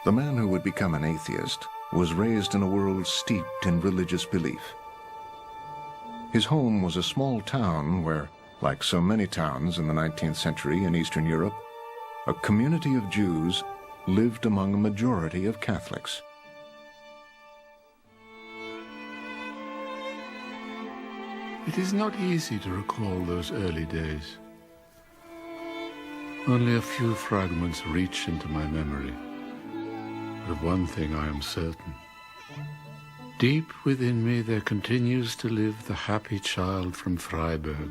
The man who would become an atheist was raised in a world steeped in religious belief. His home was a small town where, like so many towns in the 19th century in Eastern Europe, a community of Jews lived among a majority of Catholics. It is not easy to recall those early days. Only a few fragments reach into my memory. But of one thing I am certain. Deep within me there continues to live the happy child from Freiburg,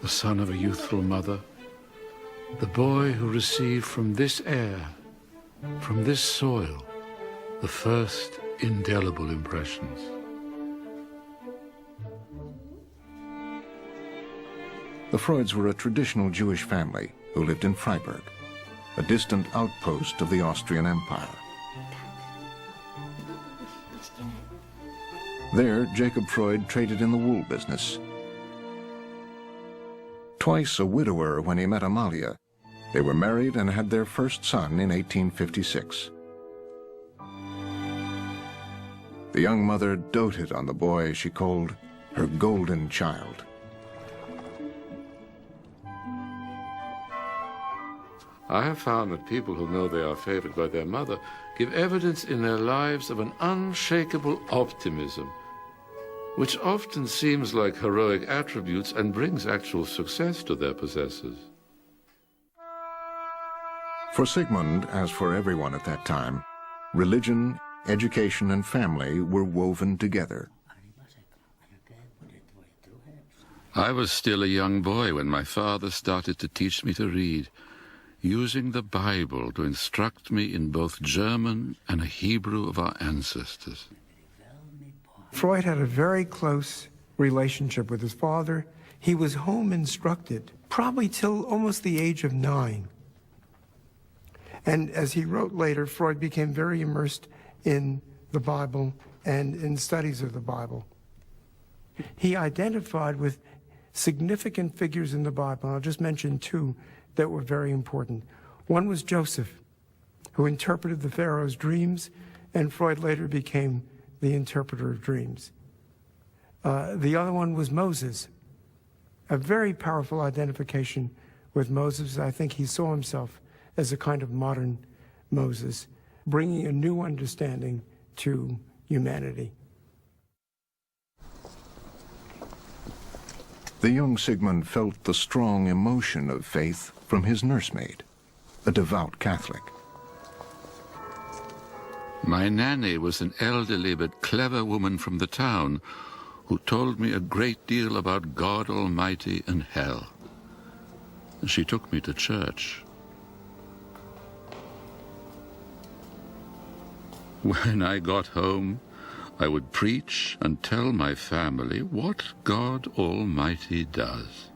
the son of a youthful mother, the boy who received from this air, from this soil, the first indelible impressions. The Freuds were a traditional Jewish family who lived in Freiburg, a distant outpost of the Austrian Empire. There, Jacob Freud traded in the wool business. Twice a widower when he met Amalia, they were married and had their first son in 1856. The young mother doted on the boy she called her golden child. I have found that people who know they are favored by their mother give evidence in their lives of an unshakable optimism, which often seems like heroic attributes and brings actual success to their possessors. For Sigmund, as for everyone at that time, religion, education, and family were woven together. I was still a young boy when my father started to teach me to read, using the Bible to instruct me in both German and a Hebrew of our ancestors. Freud had a very close relationship with his father. He was home instructed, probably till almost the age of 9. And as he wrote later, Freud became very immersed in the Bible and in studies of the Bible. He identified with significant figures in the Bible. I'll just mention 2 that were very important. One was Joseph, who interpreted the Pharaoh's dreams, and Freud later became the interpreter of dreams. The other one was Moses, a very powerful identification with Moses. I think he saw himself as a kind of modern Moses, bringing a new understanding to humanity. The young Sigmund felt the strong emotion of faith from his nursemaid, a devout Catholic. My nanny was an elderly but clever woman from the town who told me a great deal about God Almighty and hell. She took me to church. When I got home, I would preach and tell my family what God Almighty does.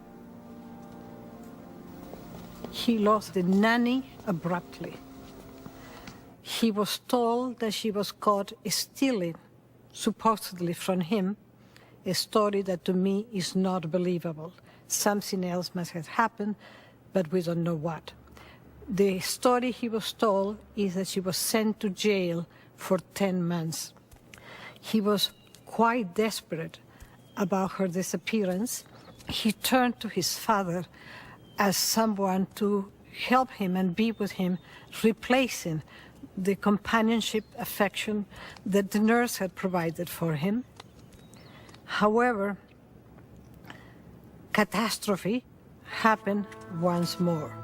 He lost the nanny abruptly. He was told that she was caught stealing, supposedly from him, a story that to me is not believable. Something else must have happened, but we don't know what. The story he was told is that she was sent to jail for 10 months. He was quite desperate about her disappearance. He turned to his father as someone to help him and be with him, replacing the companionship, affection that the nurse had provided for him. However, catastrophe happened once more.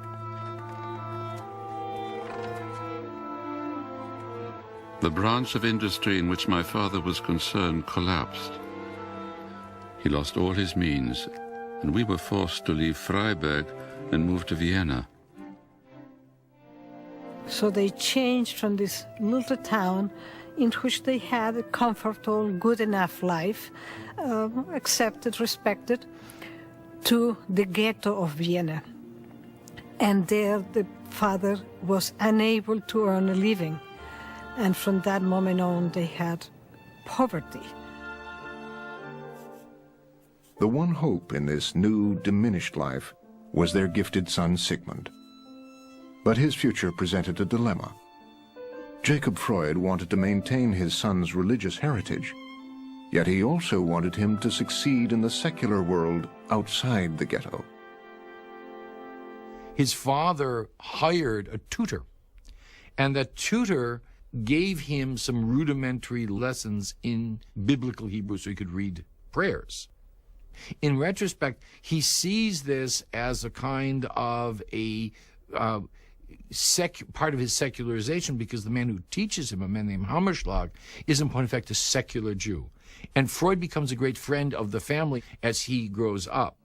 The branch of industry in which my father was concerned collapsed. He lost all his means, and we were forced to leave Freiburg and move to Vienna. So they changed from this little town in which they had a comfortable, good enough life, accepted, respected, to the ghetto of Vienna. And there the father was unable to earn a living. And from that moment on, they had poverty. The one hope in this new, diminished life was their gifted son, Sigmund. But his future presented a dilemma. Jacob Freud wanted to maintain his son's religious heritage, yet he also wanted him to succeed in the secular world outside the ghetto. His father hired a tutor, and that tutor gave him some rudimentary lessons in biblical Hebrew so he could read prayers. In retrospect, he sees this as a kind of a part of his secularization, because the man who teaches him, a man named Hammerschlag, is in point of fact a secular Jew. And Freud becomes a great friend of the family as he grows up.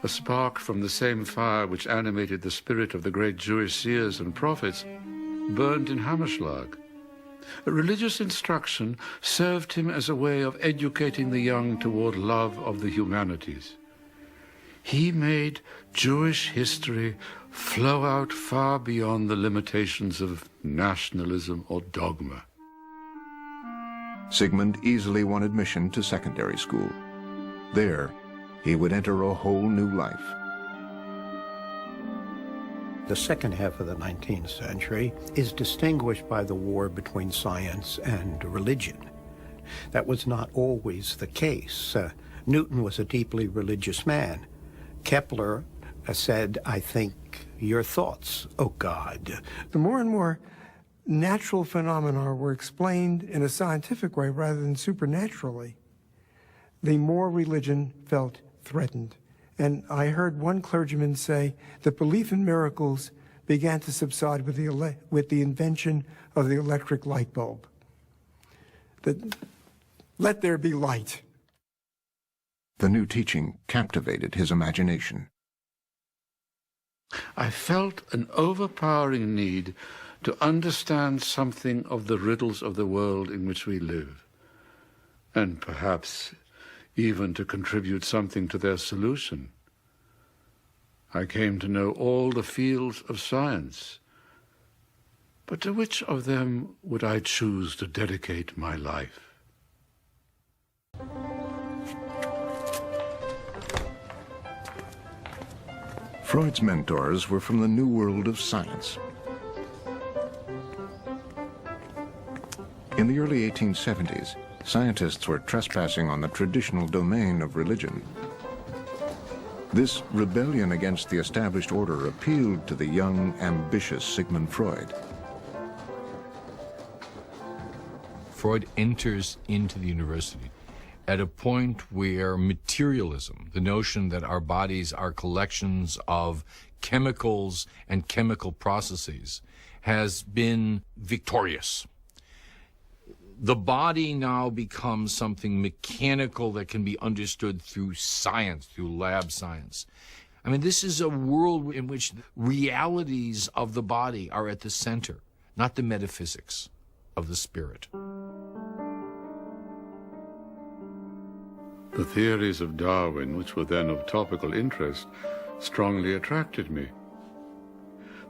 A spark from the same fire which animated the spirit of the great Jewish seers and prophets burned in Hammerschlag. Religious instruction served him as a way of educating the young toward love of the humanities. He made Jewish history flow out far beyond the limitations of nationalism or dogma. Sigmund easily won admission to secondary school. There, he would enter a whole new life. The second half of the 19th century is distinguished by the war between science and religion. That was not always the case. Newton was a deeply religious man. Kepler said, "I think your thoughts, O God." The more and more natural phenomena were explained in a scientific way rather than supernaturally, the more religion felt threatened. And I heard one clergyman say that belief in miracles began to subside with the invention of the electric light bulb. That let there be light. The new teaching captivated his imagination. I felt an overpowering need to understand something of the riddles of the world in which we live, and perhaps even to contribute something to their solution. I came to know all the fields of science, but to which of them would I choose to dedicate my life? Freud's mentors were from the new world of science. In the early 1870s, scientists were trespassing on the traditional domain of religion. This rebellion against the established order appealed to the young, ambitious Sigmund Freud. Freud enters into the university at a point where materialism, the notion that our bodies are collections of chemicals and chemical processes, has been victorious. The body now becomes something mechanical that can be understood through science, through lab science. I mean, this is a world in which realities of the body are at the center, not the metaphysics of the spirit. The theories of Darwin, which were then of topical interest, strongly attracted me,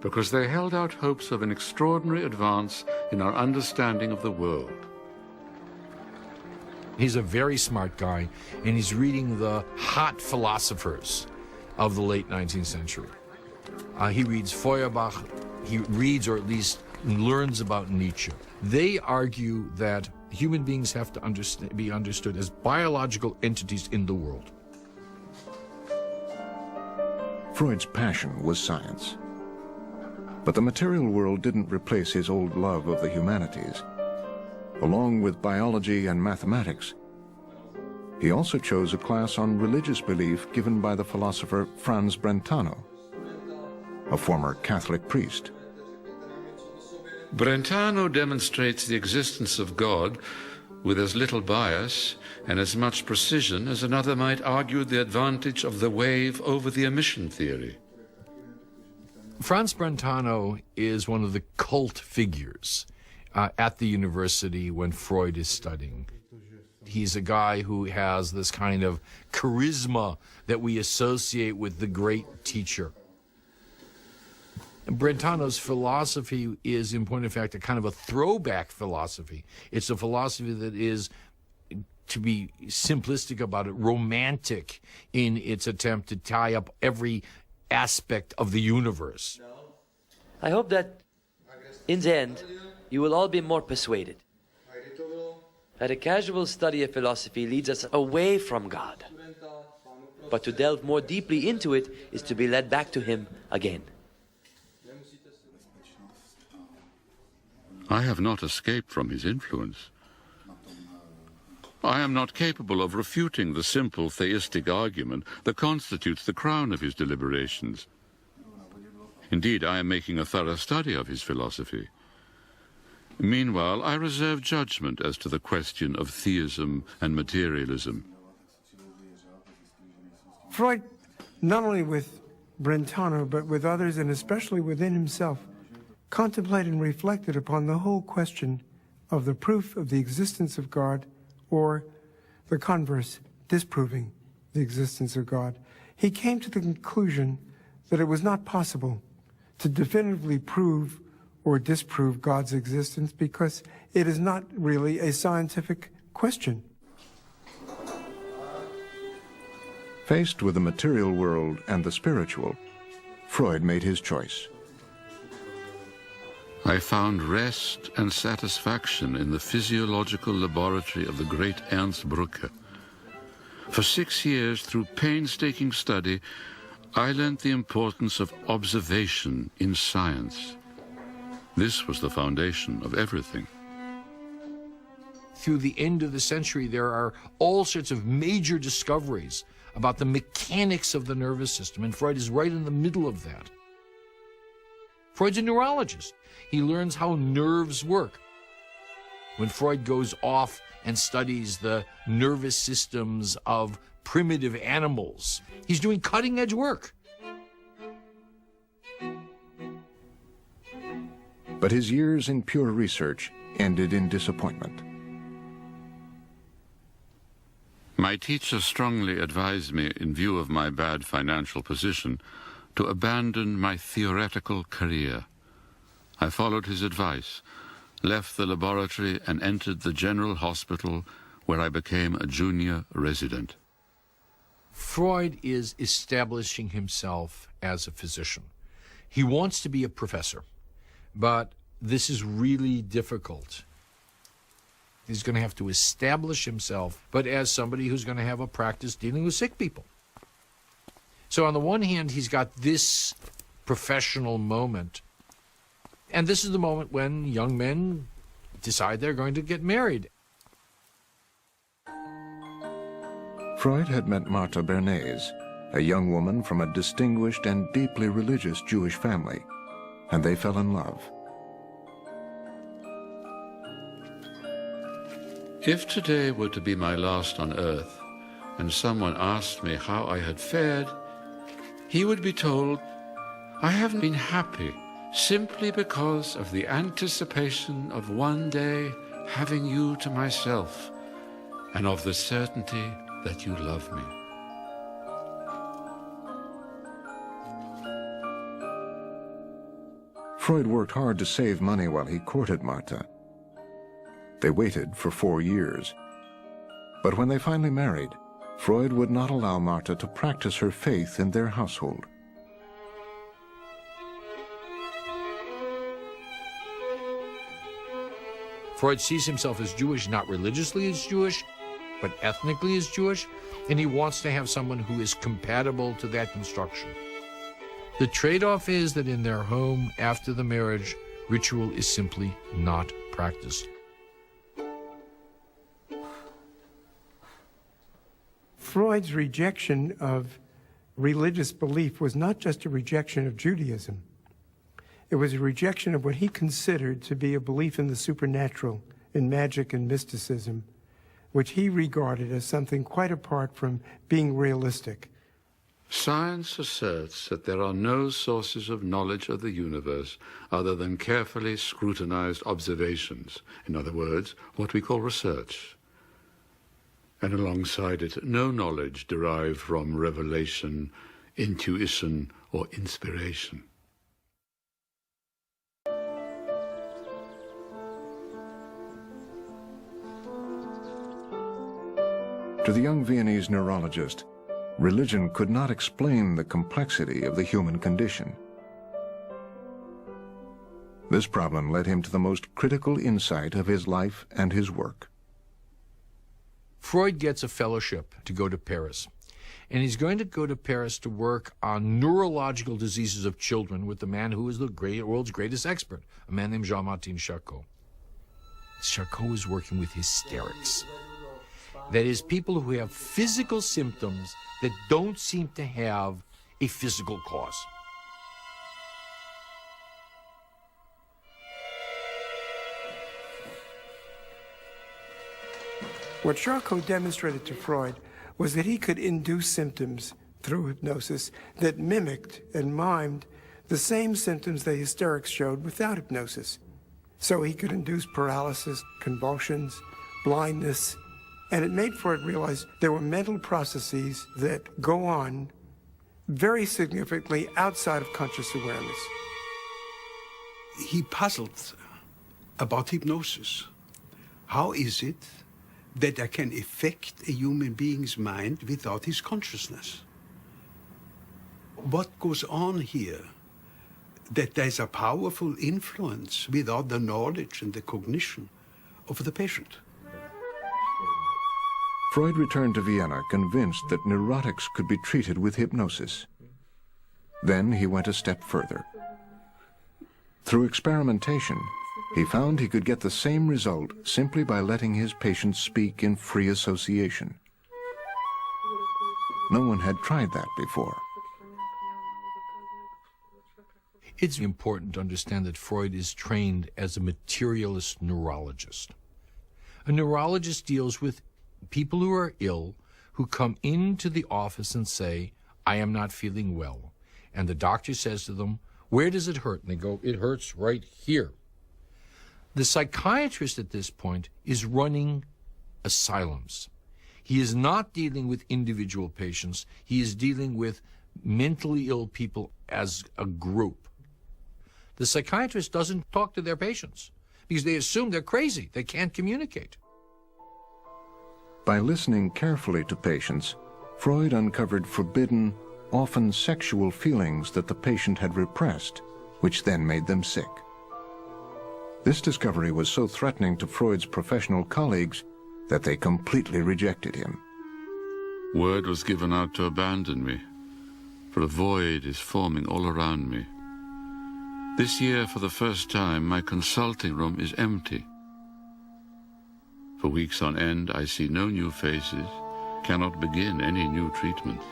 because they held out hopes of an extraordinary advance in our understanding of the world. He's a very smart guy, and he's reading the hot philosophers of the late 19th century. He reads Feuerbach, he reads or at least learns about Nietzsche. They argue that human beings have to be understood as biological entities in the world. Freud's passion was science. But the material world didn't replace his old love of the humanities. Along with biology and mathematics, he also chose a class on religious belief given by the philosopher Franz Brentano, a former Catholic priest. Brentano demonstrates the existence of God with as little bias and as much precision as another might argue the advantage of the wave over the emission theory. Franz Brentano is one of the cult figures at the university when Freud is studying. He's a guy who has this kind of charisma that we associate with the great teacher. Brentano's philosophy is, in point of fact, a kind of a throwback philosophy. It's a philosophy that is, to be simplistic about it, romantic in its attempt to tie up every aspect of the universe. I hope that In the end, you will all be more persuaded that a casual study of philosophy leads us away from God. But to delve more deeply into it is to be led back to Him again. I have not escaped from his influence. I am not capable of refuting the simple theistic argument that constitutes the crown of his deliberations. Indeed, I am making a thorough study of his philosophy. Meanwhile, I reserve judgment as to the question of theism and materialism. Freud, not only with Brentano, but with others, and especially within himself, contemplated and reflected upon the whole question of the proof of the existence of God, or the converse, disproving the existence of God. He came to the conclusion that it was not possible to definitively prove or disprove God's existence because it is not really a scientific question. Faced with the material world and the spiritual, Freud made his choice. I found rest and satisfaction in the physiological laboratory of the great Ernst Brücke. For 6 years, through painstaking study, I learnt the importance of observation in science. This was the foundation of everything. Through the end of the century, there are all sorts of major discoveries about the mechanics of the nervous system, and Freud is right in the middle of that. Freud's a neurologist. He learns how nerves work. When Freud goes off and studies the nervous systems of primitive animals, he's doing cutting-edge work. But his years in pure research ended in disappointment. My teacher strongly advised me, in view of my bad financial position, to abandon my theoretical career. I followed his advice, left the laboratory, and entered the general hospital, where I became a junior resident. Freud is establishing himself as a physician. He wants to be a professor, but this is really difficult. He's going to have to establish himself, but as somebody who's going to have a practice dealing with sick people. So on the one hand, he's got this professional moment, and this is the moment when young men decide they're going to get married. Freud had met Martha Bernays, a young woman from a distinguished and deeply religious Jewish family, and they fell in love. If today were to be my last on earth, and someone asked me how I had fared, he would be told, I haven't been happy simply because of the anticipation of one day having you to myself, and of the certainty that you love me. Freud worked hard to save money while he courted Martha. They waited for 4 years. But when they finally married, Freud would not allow Martha to practice her faith in their household. Freud sees himself as Jewish, not religiously as Jewish, but ethnically as Jewish, and he wants to have someone who is compatible to that construction. The trade-off is that in their home, after the marriage, ritual is simply not practiced. Freud's rejection of religious belief was not just a rejection of Judaism. It was a rejection of what he considered to be a belief in the supernatural, in magic and mysticism, which he regarded as something quite apart from being realistic. Science asserts that there are no sources of knowledge of the universe other than carefully scrutinized observations, in other words, what we call research. And alongside it, no knowledge derived from revelation, intuition, or inspiration. To the young Viennese neurologist, religion could not explain the complexity of the human condition. This problem led him to the most critical insight of his life and his work. Freud gets a fellowship to go to Paris. And he's going to go to Paris to work on neurological diseases of children with the man who is the world's greatest expert, a man named Jean-Martin Charcot. Charcot is working with hysterics. That is, people who have physical symptoms that don't seem to have a physical cause. What Charcot demonstrated to Freud was that he could induce symptoms through hypnosis that mimicked and mimed the same symptoms the hysterics showed without hypnosis. So he could induce paralysis, convulsions, blindness, and it made Freud realize there were mental processes that go on very significantly outside of conscious awareness. He puzzled about hypnosis. How is it that I can affect a human being's mind without his consciousness? What goes on here? That there's a powerful influence without the knowledge and the cognition of the patient. Freud returned to Vienna convinced that neurotics could be treated with hypnosis. Then he went a step further. Through experimentation, he found he could get the same result simply by letting his patients speak in free association. No one had tried that before. It's important to understand that Freud is trained as a materialist neurologist. A neurologist deals with people who are ill, who come into the office and say, I am not feeling well. And the doctor says to them, where does it hurt? And they go, it hurts right here. The psychiatrist at this point is running asylums. He is not dealing with individual patients. He is dealing with mentally ill people as a group. The psychiatrist doesn't talk to their patients because they assume they're crazy. They can't communicate. By listening carefully to patients, Freud uncovered forbidden, often sexual feelings that the patient had repressed, which then made them sick. This discovery was so threatening to Freud's professional colleagues that they completely rejected him. Word was given out to abandon me, for a void is forming all around me. This year, for the first time, my consulting room is empty. For weeks on end, I see no new faces, cannot begin any new treatments.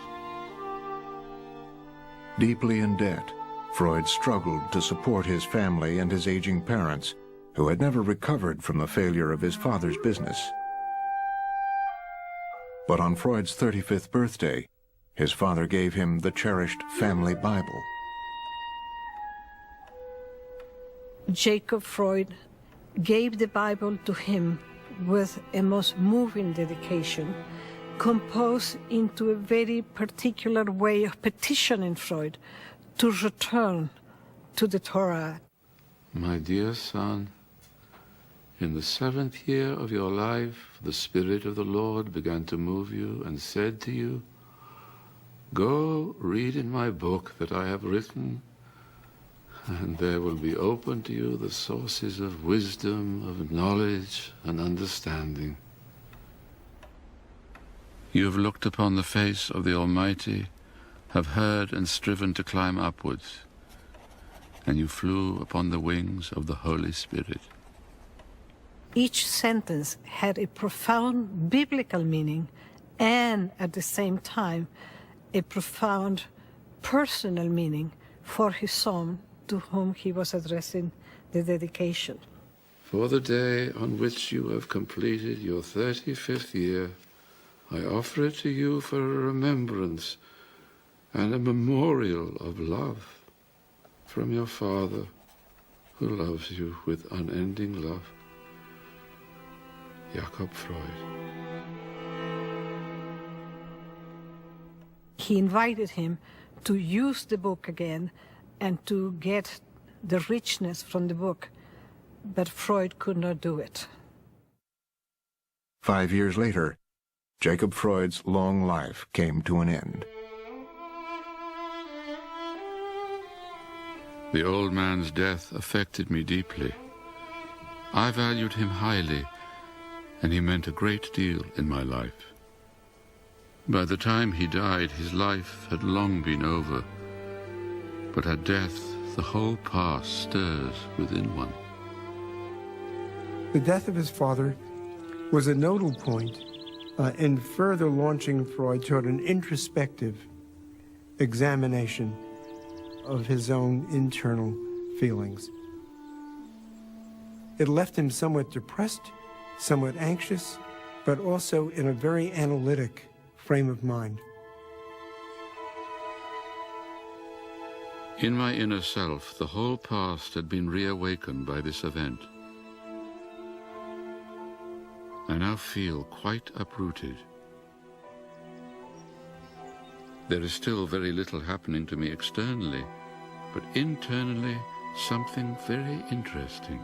Deeply in debt, Freud struggled to support his family and his aging parents, who had never recovered from the failure of his father's business. But on Freud's 35th birthday, his father gave him the cherished family Bible. Jacob Freud gave the Bible to him with a most moving dedication, composed into a very particular way of petitioning Freud to return to the Torah. My dear son, in the 7th year of your life, the Spirit of the Lord began to move you and said to you, go read in my book that I have written, and there will be open to you the sources of wisdom, of knowledge and understanding. You have looked upon the face of the Almighty, have heard and striven to climb upwards, and you flew upon the wings of the Holy Spirit. Each sentence had a profound biblical meaning and, at the same time, a profound personal meaning for his son, to whom he was addressing the dedication. For the day on which you have completed your 35th year, I offer it to you for a remembrance and a memorial of love from your Father, who loves you with unending love. Jakob Freud. He invited him to use the book again and to get the richness from the book, but Freud could not do it. 5 years later, Jacob Freud's long life came to an end. The old man's death affected me deeply. I valued him highly, and he meant a great deal in my life. By the time he died, his life had long been over, but at death, the whole past stirs within one. The death of his father was a nodal point in further launching Freud toward an introspective examination of his own internal feelings. It left him somewhat depressed, somewhat anxious, but also in a very analytic frame of mind. In my inner self, the whole past had been reawakened by this event. I now feel quite uprooted. There is still very little happening to me externally, but internally, something very interesting.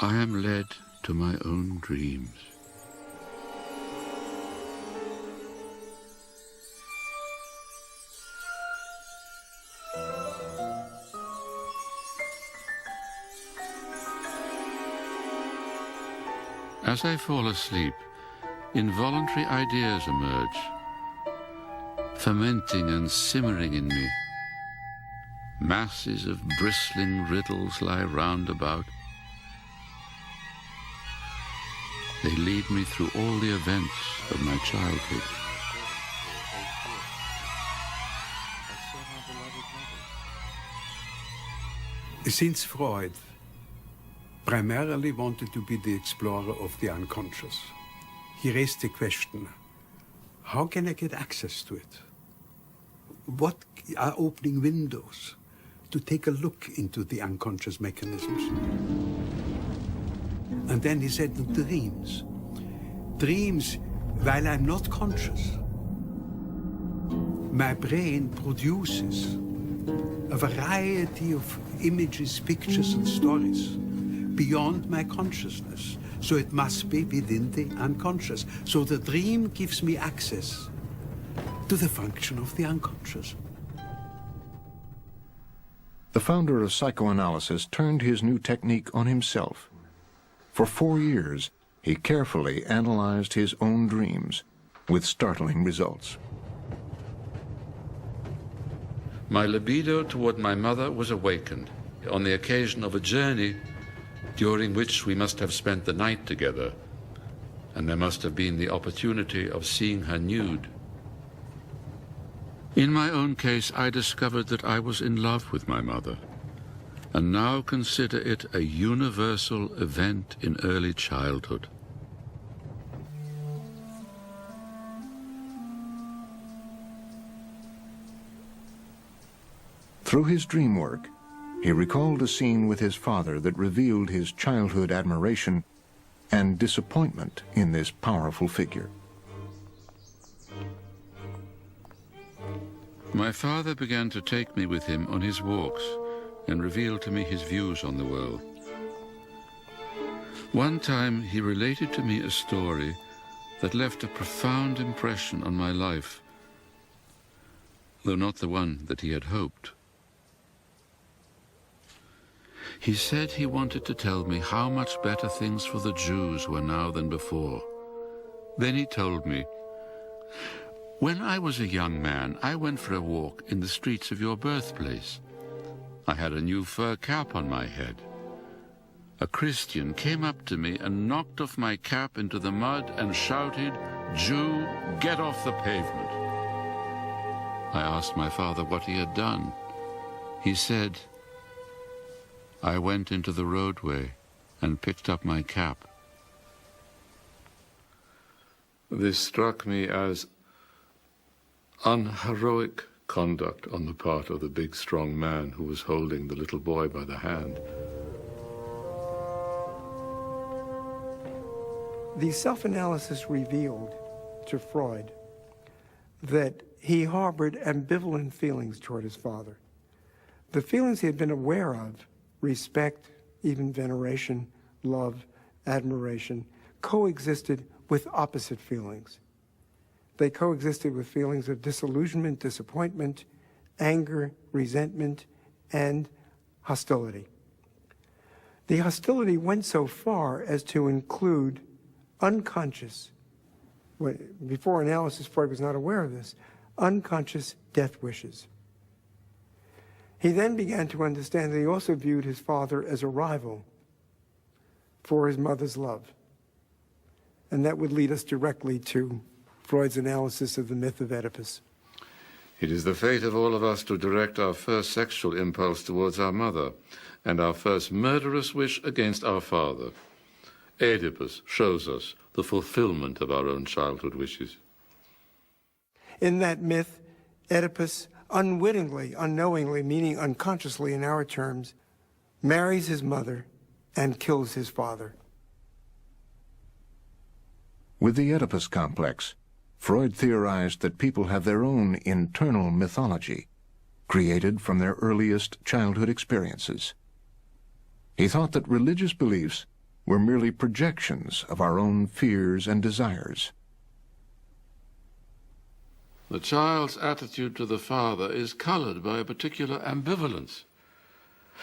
I am led to my own dreams. As I fall asleep, involuntary ideas emerge, fermenting and simmering in me. Masses of bristling riddles lie round about. They lead me through all the events of my childhood. Since Freud primarily wanted to be the explorer of the unconscious, he raised the question, how can I get access to it? What are opening windows to take a look into the unconscious mechanisms? And then he said, dreams. Dreams, while I'm not conscious, my brain produces a variety of images, pictures, and stories beyond my consciousness. So it must be within the unconscious. So the dream gives me access to the function of the unconscious. The founder of psychoanalysis turned his new technique on himself. For 4 years, he carefully analyzed his own dreams, with startling results. My libido toward my mother was awakened on the occasion of a journey during which we must have spent the night together, and there must have been the opportunity of seeing her nude. In my own case, I discovered that I was in love with my mother, and now consider it a universal event in early childhood. Through his dream work, he recalled a scene with his father that revealed his childhood admiration and disappointment in this powerful figure. My father began to take me with him on his walks and revealed to me his views on the world. One time he related to me a story that left a profound impression on my life, though not the one that he had hoped. He said he wanted to tell me how much better things for the Jews were now than before. Then he told me, "When I was a young man, I went for a walk in the streets of your birthplace. I had a new fur cap on my head. A Christian came up to me and knocked off my cap into the mud and shouted, 'Jew, get off the pavement.' I asked my father what he had done. He said, 'I went into the roadway and picked up my cap.'" This struck me as unheroic conduct on the part of the big, strong man who was holding the little boy by the hand. The self-analysis revealed to Freud that he harbored ambivalent feelings toward his father. The feelings he had been aware of, respect, even veneration, love, admiration, coexisted with opposite feelings. They coexisted with feelings of disillusionment, disappointment, anger, resentment, and hostility. The hostility went so far as to include unconscious, before analysis, Freud was not aware of this, unconscious death wishes. He then began to understand that he also viewed his father as a rival for his mother's love. And that would lead us directly to Freud's analysis of the myth of Oedipus. It is the fate of all of us to direct our first sexual impulse towards our mother and our first murderous wish against our father. Oedipus shows us the fulfillment of our own childhood wishes. In that myth, Oedipus unwittingly, unknowingly, meaning unconsciously in our terms, marries his mother and kills his father. With the Oedipus complex, Freud theorized that people have their own internal mythology, created from their earliest childhood experiences. He thought that religious beliefs were merely projections of our own fears and desires. The child's attitude to the father is colored by a particular ambivalence.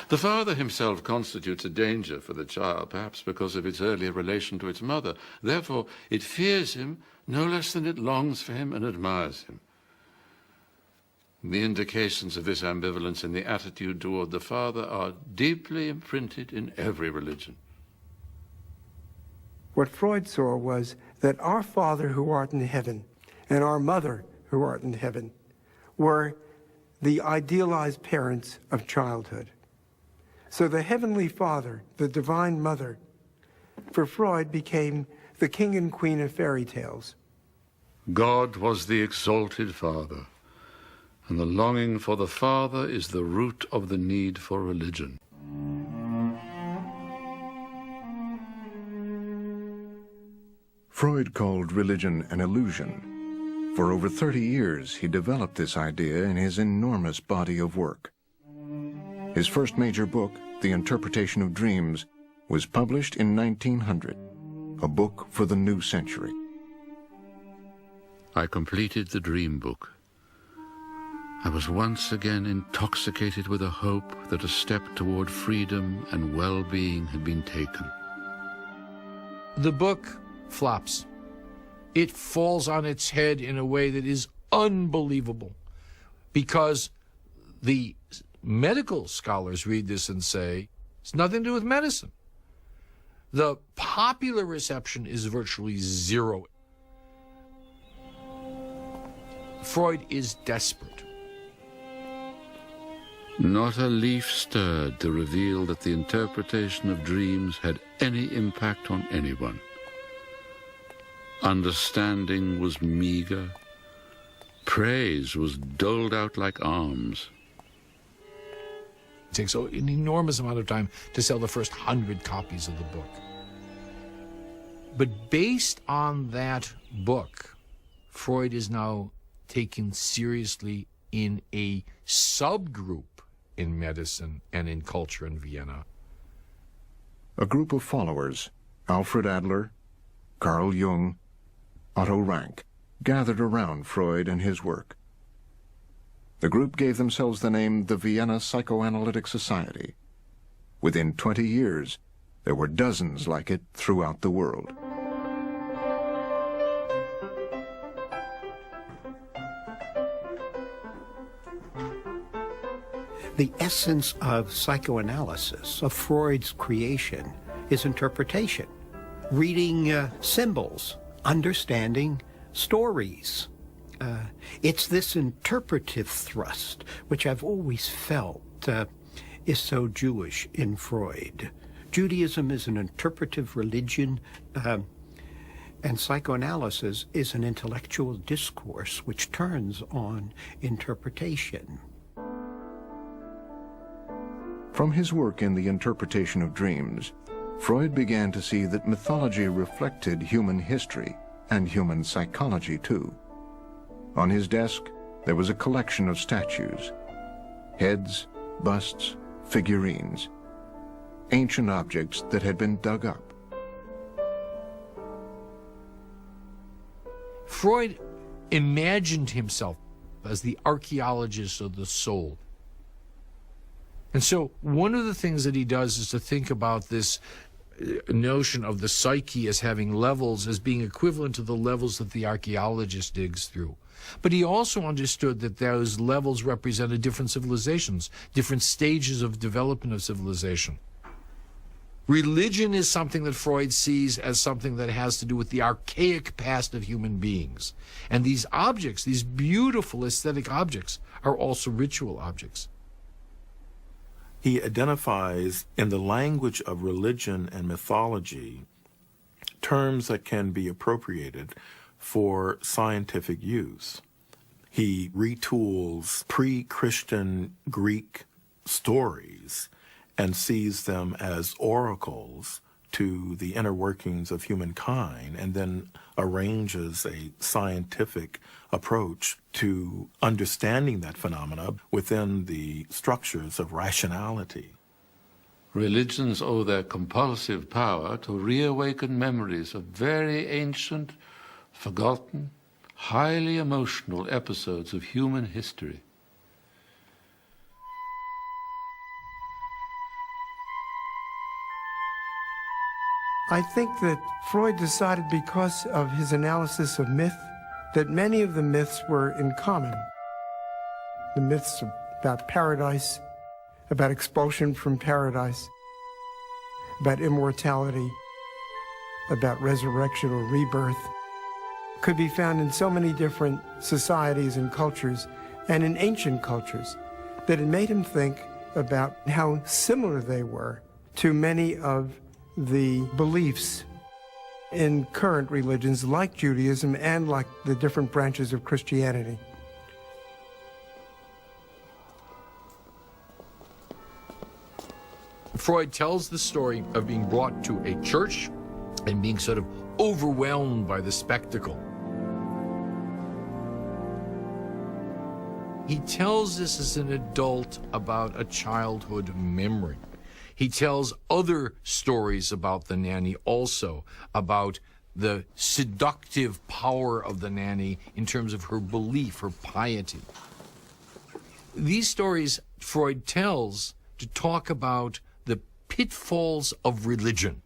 The father himself constitutes a danger for the child, perhaps because of its earlier relation to its mother. Therefore, it fears him no less than it longs for him and admires him. The indications of this ambivalence in the attitude toward the father are deeply imprinted in every religion. What Freud saw was that our Father who art in heaven and our Mother who art in heaven were the idealized parents of childhood. So the Heavenly Father, the Divine Mother, for Freud became the king and queen of fairy tales. God was the exalted Father, and the longing for the Father is the root of the need for religion. Freud called religion an illusion. For over 30 years, he developed this idea in his enormous body of work. His first major book, The Interpretation of Dreams, was published in 1900, a book for the new century. I completed the dream book. I was once again intoxicated with a hope that a step toward freedom and well-being had been taken. The book flops. It falls on its head in a way that is unbelievable, because the medical scholars read this and say, it's nothing to do with medicine. The popular reception is virtually zero. Freud is desperate. Not a leaf stirred to reveal that the interpretation of dreams had any impact on anyone. Understanding was meager. Praise was doled out like alms. It takes an enormous amount of time to sell the first 100 copies of the book. But based on that book, Freud is now taken seriously in a subgroup in medicine and in culture in Vienna. A group of followers, Alfred Adler, Carl Jung, Otto Rank, gathered around Freud and his work. The group gave themselves the name the Vienna Psychoanalytic Society. Within 20 years, there were dozens like it throughout the world. The essence of psychoanalysis, of Freud's creation, is interpretation, reading symbols, understanding stories. It's this interpretive thrust, which I've always felt is so Jewish in Freud. Judaism is an interpretive religion, and psychoanalysis is an intellectual discourse which turns on interpretation. From his work in The Interpretation of Dreams, Freud began to see that mythology reflected human history and human psychology too. On his desk, there was a collection of statues, heads, busts, figurines, ancient objects that had been dug up. Freud imagined himself as the archaeologist of the soul. And so one of the things that he does is to think about this notion of the psyche as having levels, as being equivalent to the levels that the archaeologist digs through. But he also understood that those levels represented different civilizations, different stages of development of civilization. Religion is something that Freud sees as something that has to do with the archaic past of human beings. And these objects, these beautiful aesthetic objects, are also ritual objects. He identifies in the language of religion and mythology terms that can be appropriated for scientific use. He retools pre-Christian Greek stories and sees them as oracles to the inner workings of humankind, and then arranges a scientific approach to understanding that phenomena within the structures of rationality. Religions owe their compulsive power to reawaken memories of very ancient, forgotten, highly emotional episodes of human history. I think that Freud decided, because of his analysis of myth, that many of the myths were in common. The myths about paradise, about expulsion from paradise, about immortality, about resurrection or rebirth, could be found in so many different societies and cultures, and in ancient cultures, that it made him think about how similar they were to many of the beliefs in current religions like Judaism and like the different branches of Christianity. Freud tells the story of being brought to a church and being sort of overwhelmed by the spectacle. He tells this as an adult about a childhood memory. He tells other stories about the nanny also, about the seductive power of the nanny in terms of her belief, her piety. These stories Freud tells to talk about the pitfalls of religion.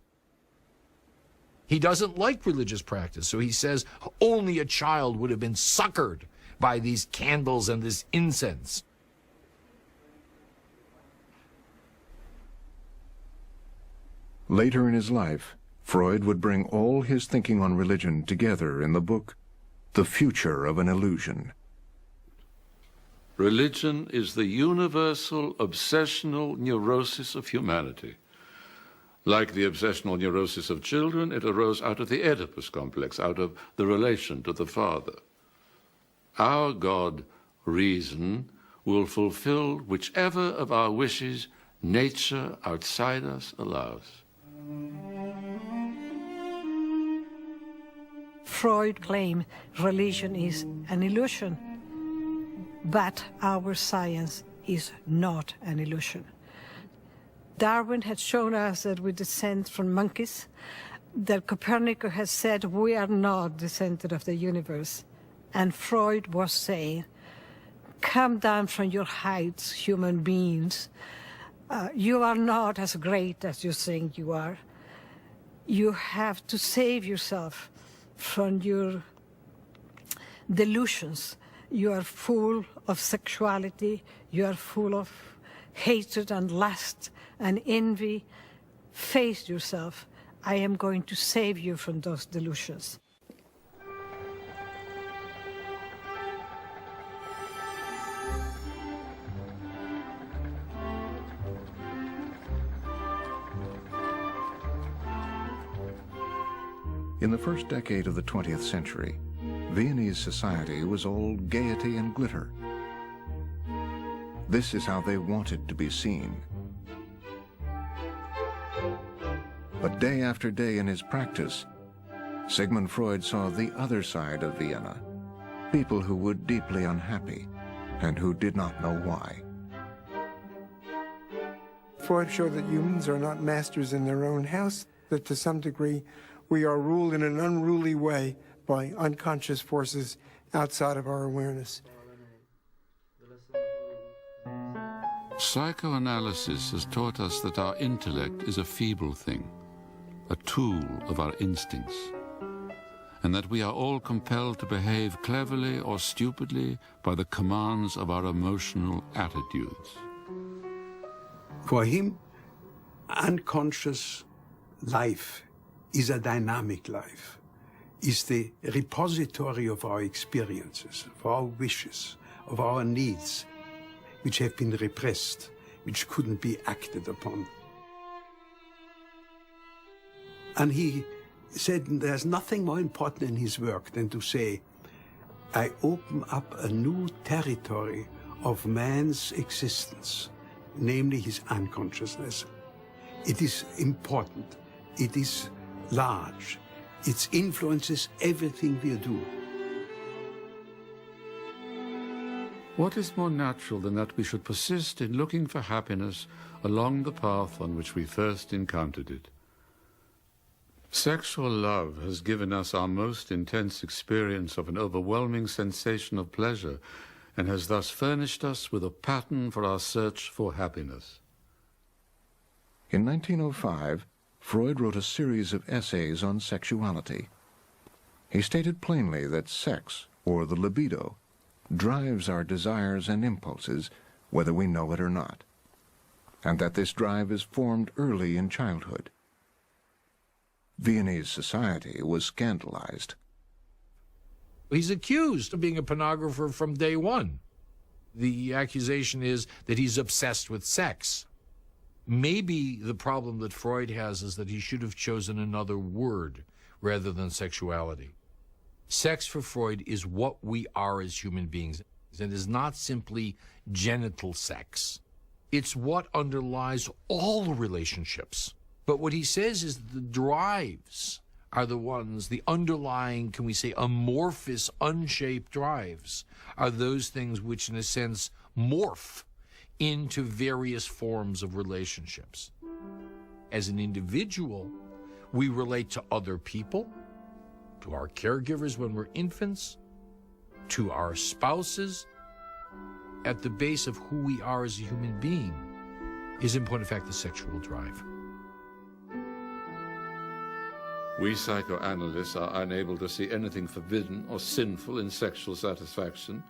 He doesn't like religious practice, so he says only a child would have been suckered by these candles and this incense. Later in his life, Freud would bring all his thinking on religion together in the book, The Future of an Illusion. Religion is the universal obsessional neurosis of humanity. Like the obsessional neurosis of children, it arose out of the Oedipus complex, out of the relation to the father. Our God, reason, will fulfill whichever of our wishes nature outside us allows. Freud claimed religion is an illusion, but our science is not an illusion. Darwin had shown us that we descend from monkeys, that Copernicus has said we are not the center of the universe, and Freud was saying, come down from your heights, human beings. You are not as great as you think you are. You have to save yourself from your delusions. You are full of sexuality. You are full of hatred and lust and envy. Face yourself. I am going to save you from those delusions. In the first decade of the 20th century, Viennese society was all gaiety and glitter. This is how they wanted to be seen. But day after day in his practice, Sigmund Freud saw the other side of Vienna, people who were deeply unhappy and who did not know why. Freud showed that humans are not masters in their own house, that to some degree we are ruled in an unruly way by unconscious forces outside of our awareness. Psychoanalysis has taught us that our intellect is a feeble thing, a tool of our instincts, and that we are all compelled to behave cleverly or stupidly by the commands of our emotional attitudes. For him, unconscious life is a dynamic life, is the repository of our experiences, of our wishes, of our needs, which have been repressed, which couldn't be acted upon. And he said there's nothing more important in his work than to say, I open up a new territory of man's existence, namely his unconsciousness. It is important, it is large, it influences everything we do. What is more natural than that we should persist in looking for happiness along the path on which we first encountered it? Sexual love has given us our most intense experience of an overwhelming sensation of pleasure and has thus furnished us with a pattern for our search for happiness. In 1905, Freud wrote a series of essays on sexuality. He stated plainly that sex, or the libido, drives our desires and impulses, whether we know it or not, and that this drive is formed early in childhood. Viennese society was scandalized. He's accused of being a pornographer from day one. The accusation is that he's obsessed with sex. Maybe the problem that Freud has is that he should have chosen another word rather than sexuality. Sex for Freud is what we are as human beings, and is not simply genital sex. It's what underlies all relationships. But what he says is the drives are the ones, the underlying, can we say, amorphous, unshaped drives, are those things which, in a sense, morph into various forms of relationships. As an individual, we relate to other people, to our caregivers when we're infants, to our spouses. At the base of who we are as a human being is, in point of fact, the sexual drive. We psychoanalysts are unable to see anything forbidden or sinful in sexual satisfaction.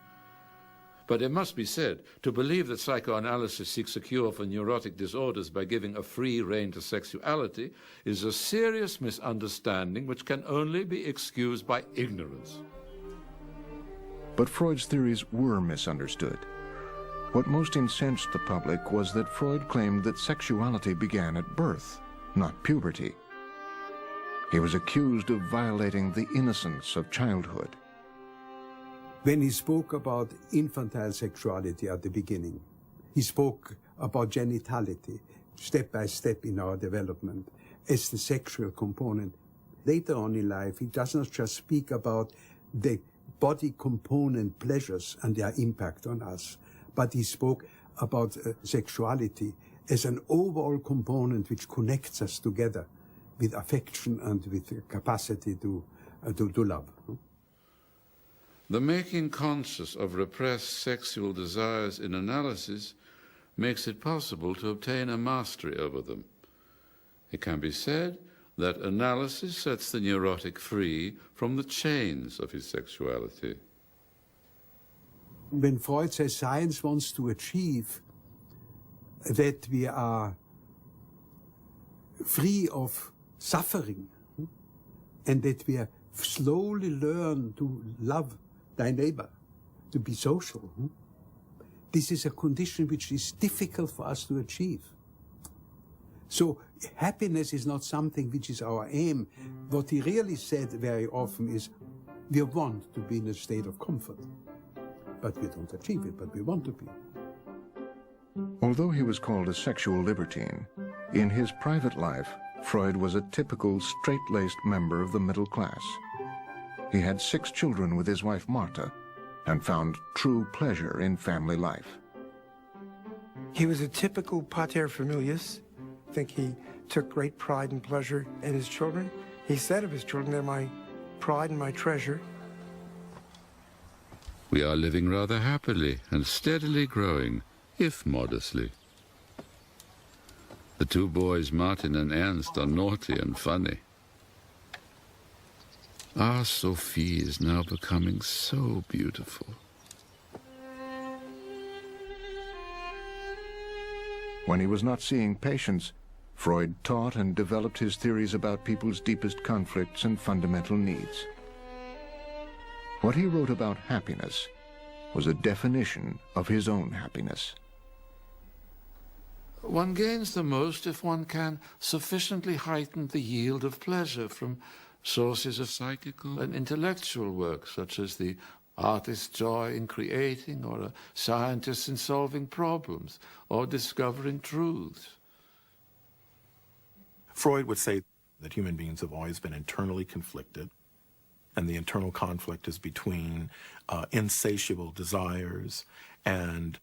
But it must be said, to believe that psychoanalysis seeks a cure for neurotic disorders by giving a free rein to sexuality is a serious misunderstanding which can only be excused by ignorance. But Freud's theories were misunderstood. What most incensed the public was that Freud claimed that sexuality began at birth, not puberty. He was accused of violating the innocence of childhood. When he spoke about infantile sexuality at the beginning, he spoke about genitality, step by step in our development, as the sexual component. Later on in life, he does not just speak about the body component pleasures and their impact on us, but he spoke about sexuality as an overall component which connects us together with affection and with the capacity to love. The making conscious of repressed sexual desires in analysis makes it possible to obtain a mastery over them. It can be said that analysis sets the neurotic free from the chains of his sexuality. When Freud says science wants to achieve that we are free of suffering and that we slowly learn to love thy neighbor, to be social. This is a condition which is difficult for us to achieve. So happiness is not something which is our aim. What he really said very often is, we want to be in a state of comfort, but we don't achieve it, but we want to be. Although he was called a sexual libertine, in his private life, Freud was a typical straight-laced member of the middle class. He had 6 children with his wife Martha and found true pleasure in family life. He was a typical pater familias. I think he took great pride and pleasure in his children. He said of his children, they're my pride and my treasure. We are living rather happily and steadily growing, if modestly. The two boys, Martin and Ernst, are naughty and funny. Our Sophie is now becoming so beautiful. When he was not seeing patients, Freud taught and developed his theories about people's deepest conflicts and fundamental needs. What he wrote about happiness was a definition of his own happiness. One gains the most if one can sufficiently heighten the yield of pleasure from sources of psychical and intellectual work, such as the artist's joy in creating, or a scientist in solving problems, or discovering truths. Freud would say that human beings have always been internally conflicted, and the internal conflict is between insatiable desires and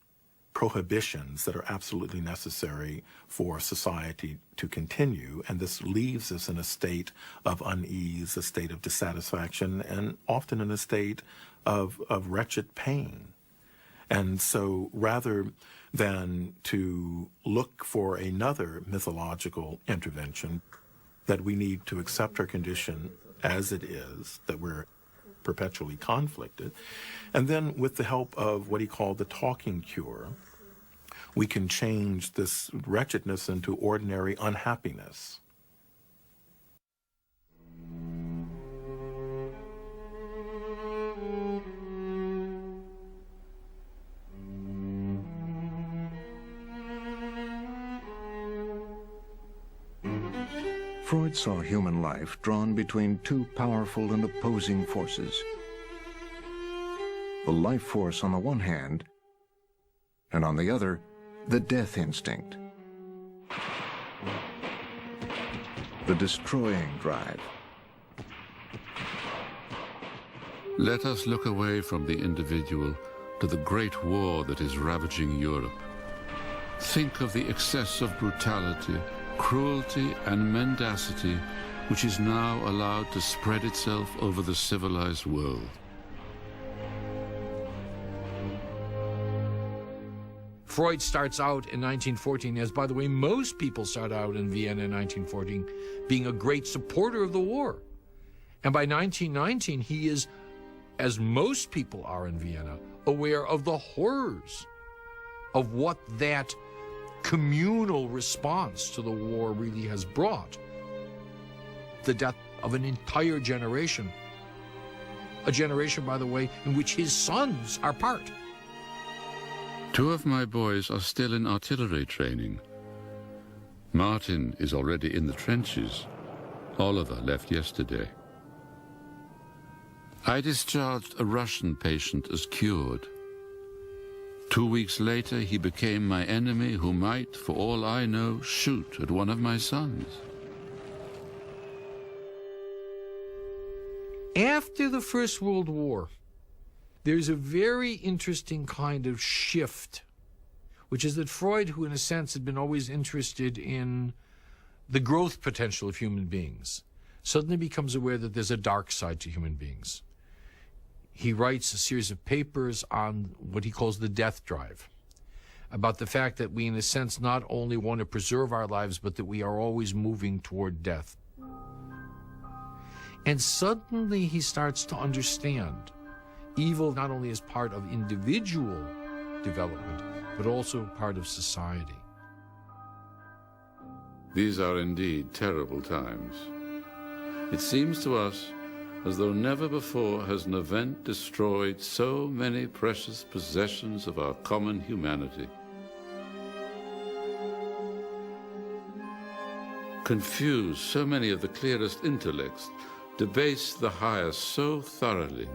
prohibitions that are absolutely necessary for society to continue, and this leaves us in a state of unease, a state of dissatisfaction, and often in a state of wretched pain. And so rather than to look for another mythological intervention, that we need to accept our condition as it is, that we're perpetually conflicted, and then with the help of what he called the talking cure, we can change this wretchedness into ordinary unhappiness. Freud saw human life drawn between two powerful and opposing forces. The life force on the one hand, and on the other, the death instinct. The destroying drive. Let us look away from the individual to the great war that is ravaging Europe. Think of the excess of brutality, cruelty, and mendacity which is now allowed to spread itself over the civilized world. Freud starts out in 1914, as, by the way, most people start out in Vienna in 1914, being a great supporter of the war. And by 1919, he is, as most people are in Vienna, aware of the horrors of what that communal response to the war really has brought. The death of an entire generation. A generation, by the way, in which his sons are part. Two of my boys are still in artillery training. Martin is already in the trenches. Oliver left yesterday. I discharged a Russian patient as cured. 2 weeks later, he became my enemy who might, for all I know, shoot at one of my sons. After the First World War, there's a very interesting kind of shift, which is that Freud, who in a sense had been always interested in the growth potential of human beings, suddenly becomes aware that there's a dark side to human beings. He writes a series of papers on what he calls the death drive, about the fact that we, in a sense, not only want to preserve our lives, but that we are always moving toward death. And suddenly he starts to understand evil not only as part of individual development, but also part of society. These are indeed terrible times. It seems to us as though never before has an event destroyed so many precious possessions of our common humanity. Confused so many of the clearest intellects, debased the highest so thoroughly.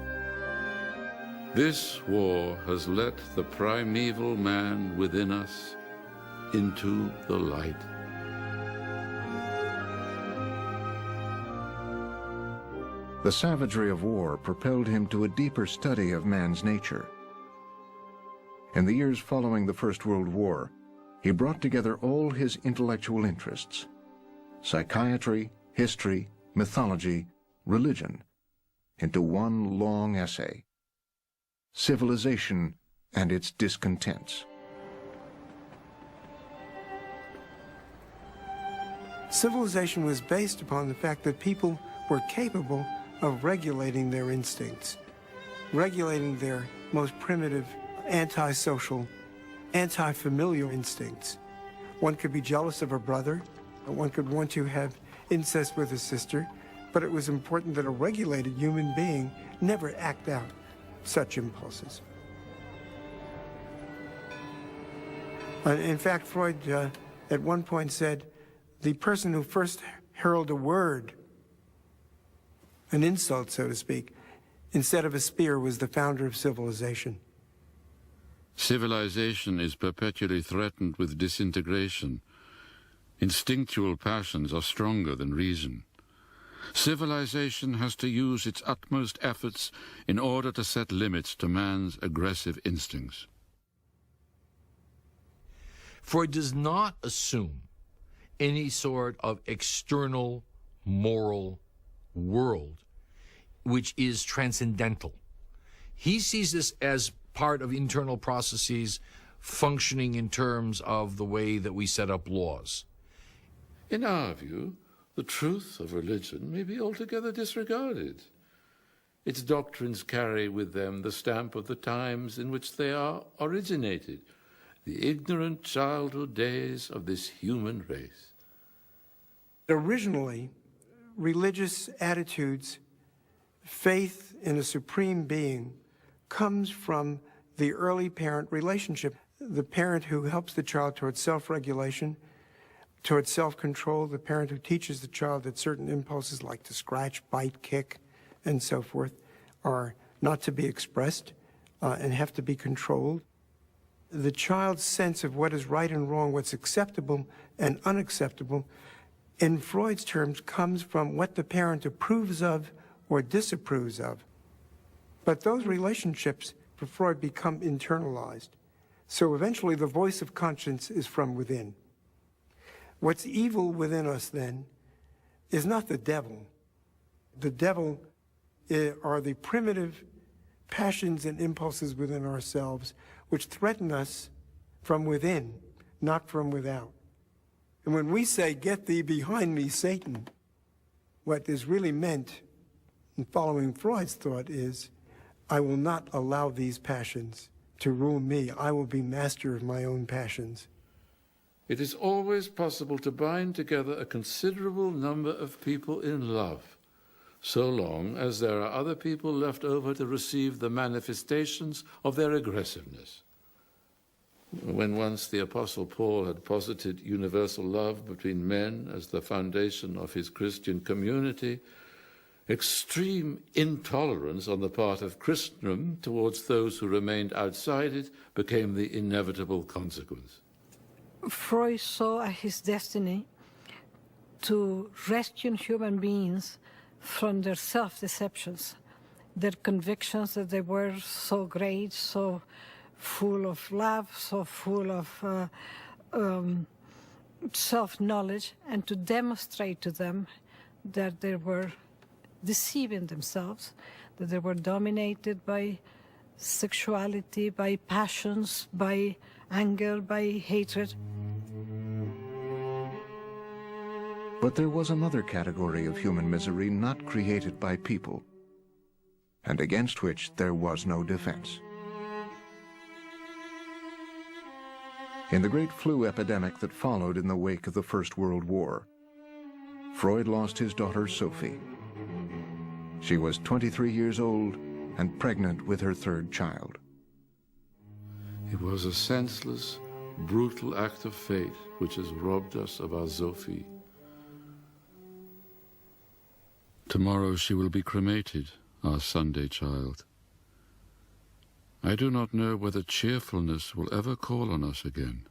This war has let the primeval man within us into the light. The savagery of war propelled him to a deeper study of man's nature. In the years following the First World War, he brought together all his intellectual interests: psychiatry, history, mythology, religion, into one long essay, Civilization and Its Discontents. Civilization was based upon the fact that people were capable of regulating their instincts, regulating their most primitive, antisocial, anti-familial instincts. One could be jealous of a brother, one could want to have incest with a sister, but it was important that a regulated human being never act out such impulses. In fact, Freud at one point said, the person who first hurled a word, an insult, so to speak, instead of a spear, was the founder of civilization. Civilization is perpetually threatened with disintegration. Instinctual passions are stronger than reason. Civilization has to use its utmost efforts in order to set limits to man's aggressive instincts. Freud does not assume any sort of external moral world which is transcendental. He sees this as part of internal processes functioning in terms of the way that we set up laws. In our view, the truth of religion may be altogether disregarded. Its doctrines carry with them the stamp of the times in which they are originated, the ignorant childhood days of this human race. Originally, religious attitudes, faith in a supreme being, comes from the early parent relationship. The parent who helps the child towards self-regulation, towards self-control, the parent who teaches the child that certain impulses like to scratch, bite, kick, and so forth are not to be expressed and have to be controlled. The child's sense of what is right and wrong, what's acceptable and unacceptable, in Freud's terms, comes from what the parent approves of or disapproves of. But those relationships, for Freud, become internalized. So eventually the voice of conscience is from within. What's evil within us then is not the devil. The devil are the primitive passions and impulses within ourselves which threaten us from within, not from without. And when we say, "Get thee behind me, Satan," what is really meant, in following Freud's thought, is, I will not allow these passions to rule me. I will be master of my own passions. It is always possible to bind together a considerable number of people in love, so long as there are other people left over to receive the manifestations of their aggressiveness. When once the Apostle Paul had posited universal love between men as the foundation of his Christian community, extreme intolerance on the part of Christendom towards those who remained outside it became the inevitable consequence. Freud saw his destiny to rescue human beings from their self-deceptions, their convictions that they were so great, so full of love, so full of self-knowledge, and to demonstrate to them that they were deceiving themselves, that they were dominated by sexuality, by passions, by anger, by hatred. But there was another category of human misery not created by people, and against which there was no defense. In the great flu epidemic that followed in the wake of the First World War, Freud lost his daughter Sophie. She was 23 years old and pregnant with her third child. It was a senseless, brutal act of fate which has robbed us of our Sophie. Tomorrow she will be cremated, our Sunday child. I do not know whether cheerfulness will ever call on us again.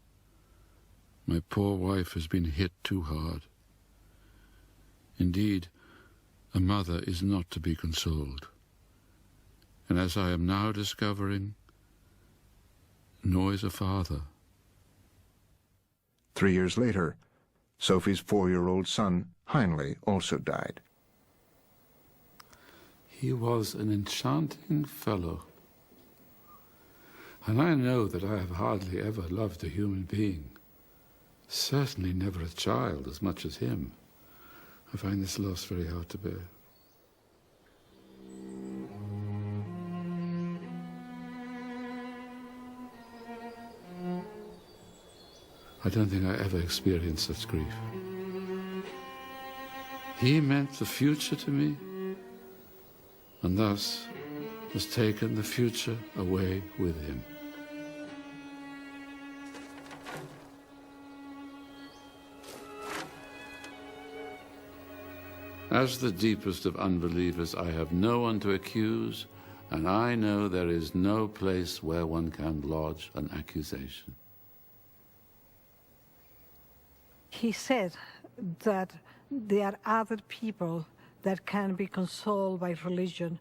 My poor wife has been hit too hard. Indeed, a mother is not to be consoled. And as I am now discovering, nor is a father. 3 years later, Sophie's 4-year-old son, Heinle, also died. He was an enchanting fellow. And I know that I have hardly ever loved a human being. Certainly never a child as much as him. I find this loss very hard to bear. I don't think I ever experienced such grief. He meant the future to me, and thus has taken the future away with him. As the deepest of unbelievers, I have no one to accuse, and I know there is no place where one can lodge an accusation. He said that there are other people that can be consoled by religion,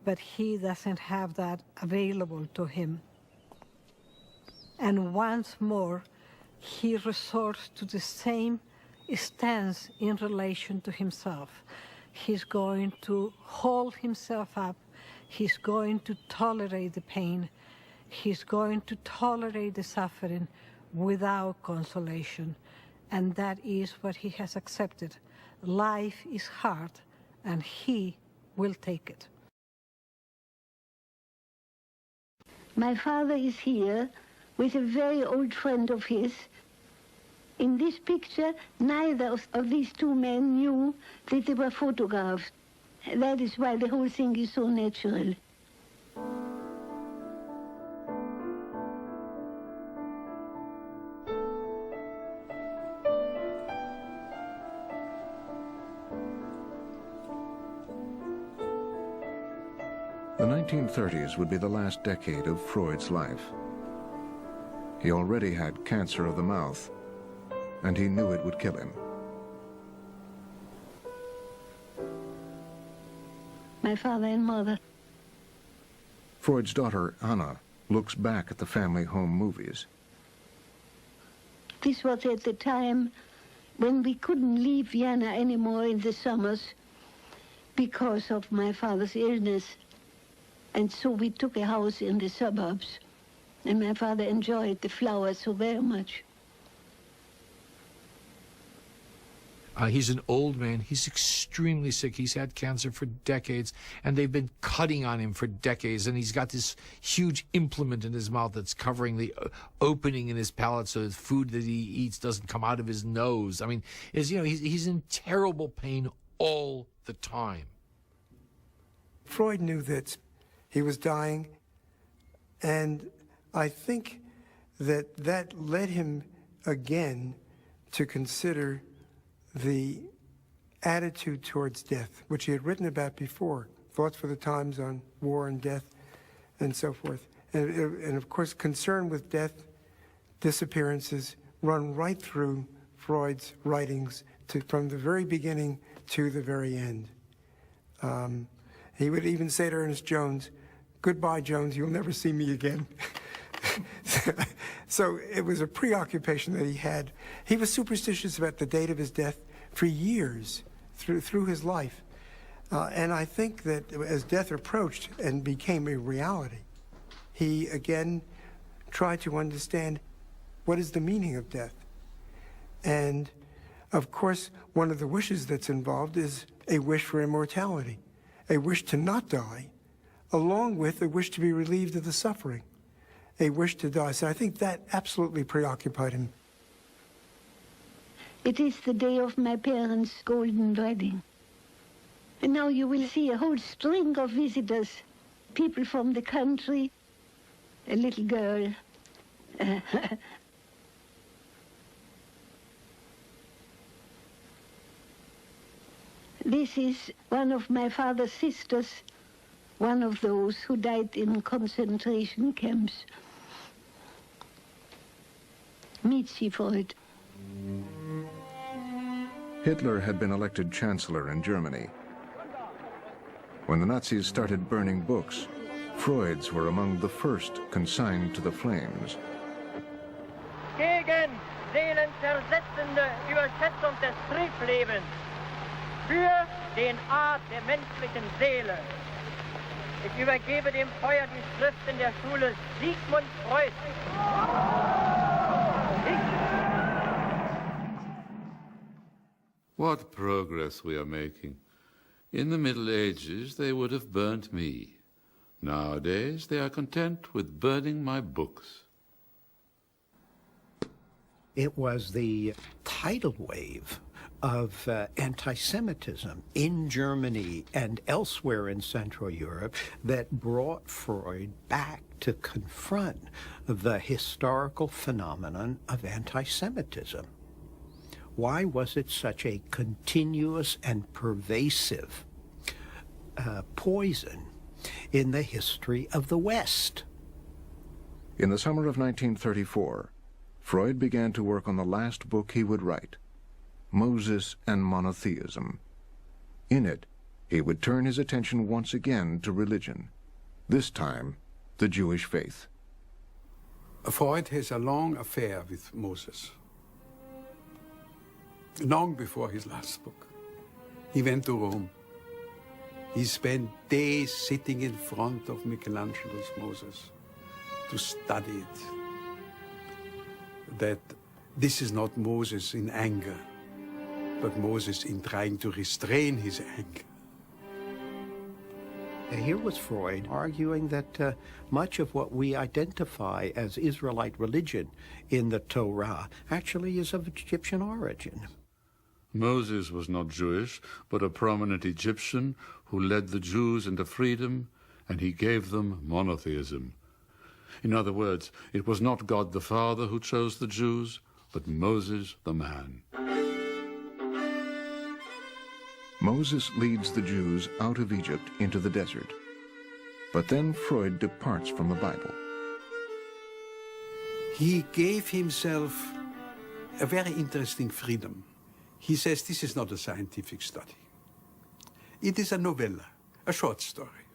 but he doesn't have that available to him. And once more, he resorts to the same stance in relation to himself. He's going to hold himself up. He's going to tolerate the pain. He's going to tolerate the suffering without consolation. And that is what he has accepted. Life is hard, and he will take it. My father is here with a very old friend of his. In this picture, neither of these two men knew that they were photographed. That is why the whole thing is so natural. The 1930s would be the last decade of Freud's life. He already had cancer of the mouth, and he knew it would kill him. My father and mother. Freud's daughter, Anna, looks back at the family home movies. This was at the time when we couldn't leave Vienna anymore in the summers because of my father's illness. And so we took a house in the suburbs, and my father enjoyed the flowers so very much. He's an old man. He's extremely sick. He's had cancer for decades, and they've been cutting on him for decades. And he's got this huge implement in his mouth that's covering the opening in his palate so the food that he eats doesn't come out of his nose. I mean, he's in terrible pain all the time. Freud knew that he was dying, and I think that led him again to consider the attitude towards death, which he had written about before, Thoughts for the Times on War and Death, and so forth. And of course, concern with death, disappearances, run right through Freud's writings from the very beginning to the very end. He would even say to Ernest Jones, "Goodbye, Jones, you'll never see me again." So it was a preoccupation that he had. He was superstitious about the date of his death for years through his life. And I think that as death approached and became a reality, he again tried to understand what is the meaning of death. And of course, one of the wishes that's involved is a wish for immortality, a wish to not die, along with a wish to be relieved of the suffering, a wish to die. So I think that absolutely preoccupied him. It is the day of my parents' golden wedding. And now you will see a whole string of visitors, people from the country, a little girl. This is one of my father's sisters, one of those who died in concentration camps. Meet Sie, Freud. Hitler had been elected chancellor in Germany. When the Nazis started burning books, Freud's were among the first consigned to the flames. Gegen seelenzersetzende Überschätzung des Triebslebens. Für den Art der menschlichen Seele. Ich übergebe dem Feuer die Schriften der Schule Sigmund Freud. What progress we are making. In the Middle Ages, they would have burnt me. Nowadays, they are content with burning my books. It was the tidal wave of anti-Semitism in Germany and elsewhere in Central Europe that brought Freud back to confront the historical phenomenon of anti-Semitism. Why was it such a continuous and pervasive poison in the history of the West? In the summer of 1934, Freud began to work on the last book he would write, Moses and Monotheism. In it, he would turn his attention once again to religion, this time the Jewish faith. Freud has a long affair with Moses. Long before his last book. He went to Rome. He spent days sitting in front of Michelangelo's Moses to study it. That this is not Moses in anger, but Moses in trying to restrain his anger. Here was Freud arguing that much of what we identify as Israelite religion in the Torah actually is of Egyptian origin. Moses was not Jewish, but a prominent Egyptian who led the Jews into freedom, and he gave them monotheism. In other words, it was not God the Father who chose the Jews, but Moses the man. Moses leads the Jews out of Egypt into the desert. But then Freud departs from the Bible. He gave himself a very interesting freedom. He says this is not a scientific study. It is a novella, a short story.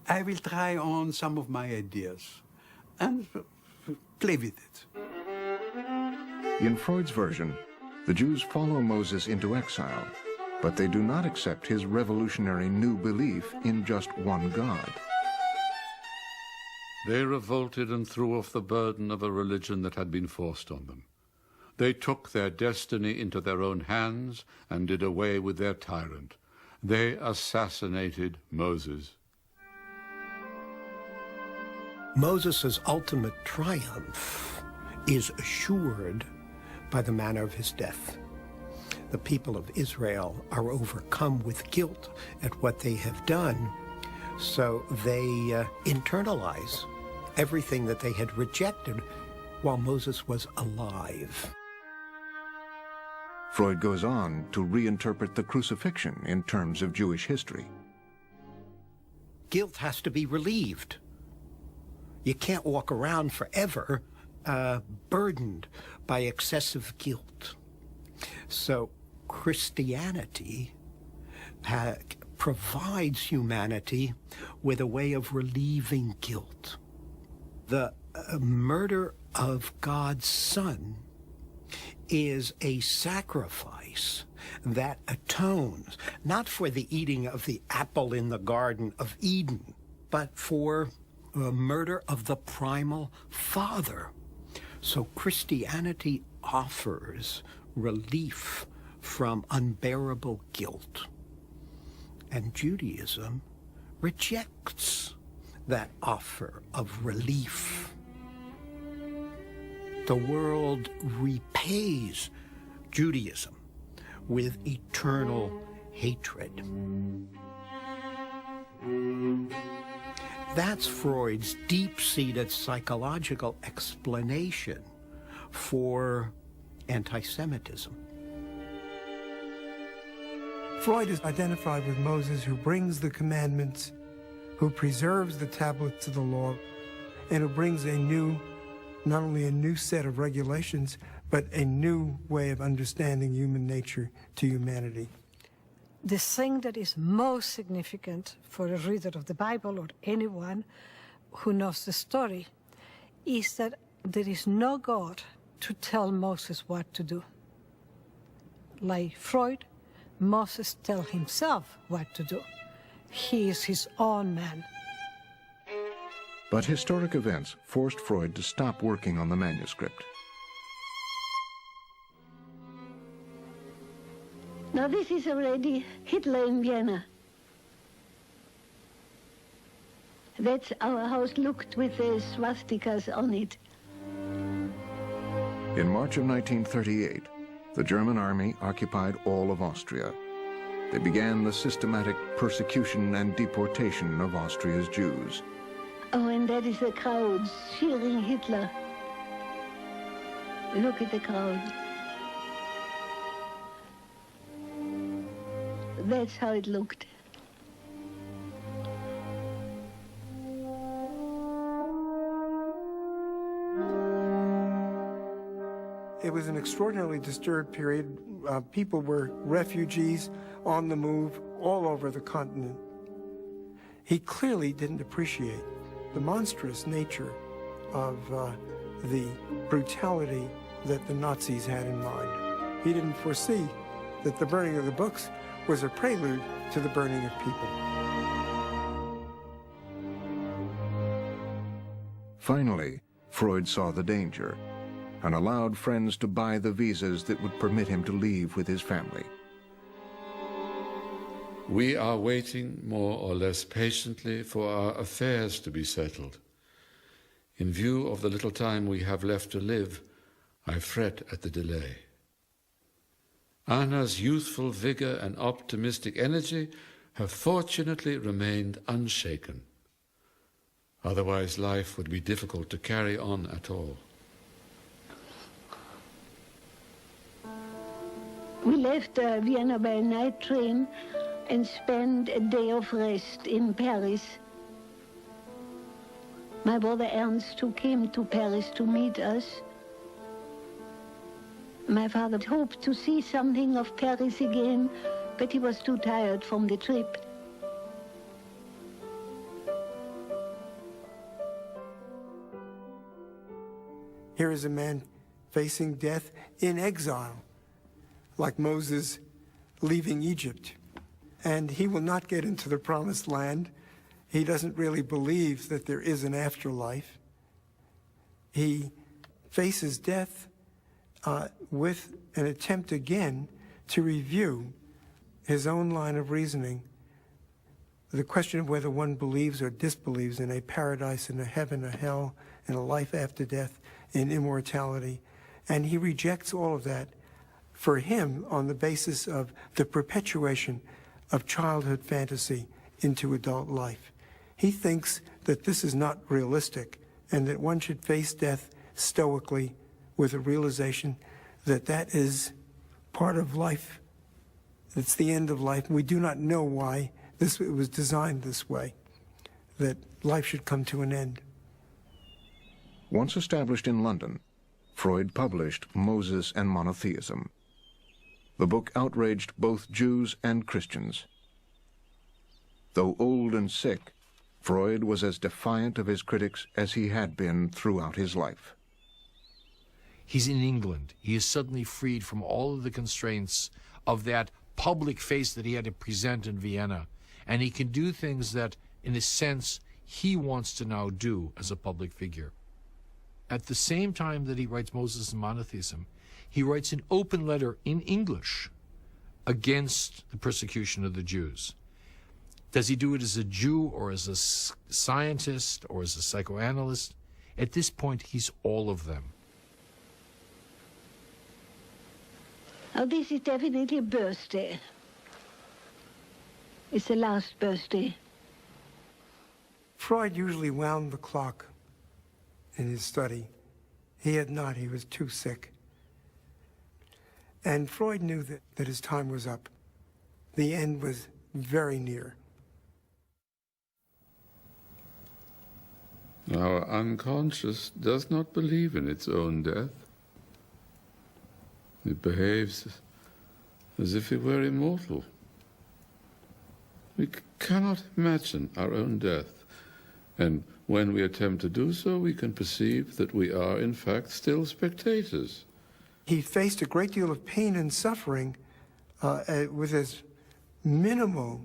I will try on some of my ideas and play with it. In Freud's version, the Jews follow Moses into exile, but they do not accept his revolutionary new belief in just one God. They revolted and threw off the burden of a religion that had been forced on them. They took their destiny into their own hands and did away with their tyrant. They assassinated Moses. Moses' ultimate triumph is assured by the manner of his death. The people of Israel are overcome with guilt at what they have done, so they internalize everything that they had rejected while Moses was alive. Freud goes on to reinterpret the crucifixion in terms of Jewish history. Guilt has to be relieved. You can't walk around forever burdened by excessive guilt. So Christianity provides humanity with a way of relieving guilt. The murder of God's Son is a sacrifice that atones, not for the eating of the apple in the Garden of Eden, but for the murder of the primal Father. So Christianity offers relief from unbearable guilt. And Judaism rejects that offer of relief. The world repays Judaism with eternal hatred. That's Freud's deep-seated psychological explanation for anti-Semitism. Freud is identified with Moses, who brings the commandments, who preserves the tablets of the law, and who brings not only a new set of regulations, but a new way of understanding human nature to humanity. The thing that is most significant for a reader of the Bible or anyone who knows the story is that there is no God to tell Moses what to do. Like Freud, Moses tells himself what to do. he is his own man. But historic events forced Freud to stop working on the manuscript. Now this is already Hitler in Vienna. That's our house looked with the swastikas on it. In March of 1938, the German army occupied all of Austria. They began the systematic persecution and deportation of Austria's Jews. Oh, and that is the crowds cheering Hitler. Look at the crowd. That's how it looked. It was an extraordinarily disturbed period. People were refugees on the move all over the continent. He clearly didn't appreciate the monstrous nature of the brutality that the Nazis had in mind. He didn't foresee that the burning of the books was a prelude to the burning of people. Finally, Freud saw the danger and allowed friends to buy the visas that would permit him to leave with his family. We are waiting more or less patiently for our affairs to be settled. In view of the little time we have left to live, I fret at the delay. Anna's youthful vigor and optimistic energy have fortunately remained unshaken. Otherwise, life would be difficult to carry on at all. We left Vienna by a night train and spent a day of rest in Paris. My brother Ernst, who came to Paris to meet us. My father hoped to see something of Paris again, but he was too tired from the trip. Here is a man facing death in exile, like Moses leaving Egypt. And he will not get into the promised land. He doesn't really believe that there is an afterlife. He faces death with an attempt again to review his own line of reasoning, the question of whether one believes or disbelieves in a paradise and a heaven, a hell, and a life after death, in immortality. And he rejects all of that for him on the basis of the perpetuation of childhood fantasy into adult life. He thinks that this is not realistic and that one should face death stoically with a realization that that is part of life. It's the end of life. We do not know why it was designed this way, that life should come to an end. Once established in London, Freud published Moses and Monotheism. The book outraged both Jews and Christians. Though old and sick, Freud was as defiant of his critics as he had been throughout his life. He's in England. He is suddenly freed from all of the constraints of that public face that he had to present in Vienna. And he can do things that, in a sense, he wants to now do as a public figure. At the same time that he writes Moses and Monotheism, he writes an open letter in English against the persecution of the Jews. Does he do it as a Jew or as a scientist or as a psychoanalyst? At this point, he's all of them. Oh, this is definitely a birthday. It's the last birthday. Freud usually wound the clock in his study. He had not. He was too sick. And Freud knew that his time was up. The end was very near. Our unconscious does not believe in its own death. It behaves as if it were immortal. We cannot imagine our own death, and when we attempt to do so, we can perceive that we are, in fact, still spectators. He faced a great deal of pain and suffering with as minimal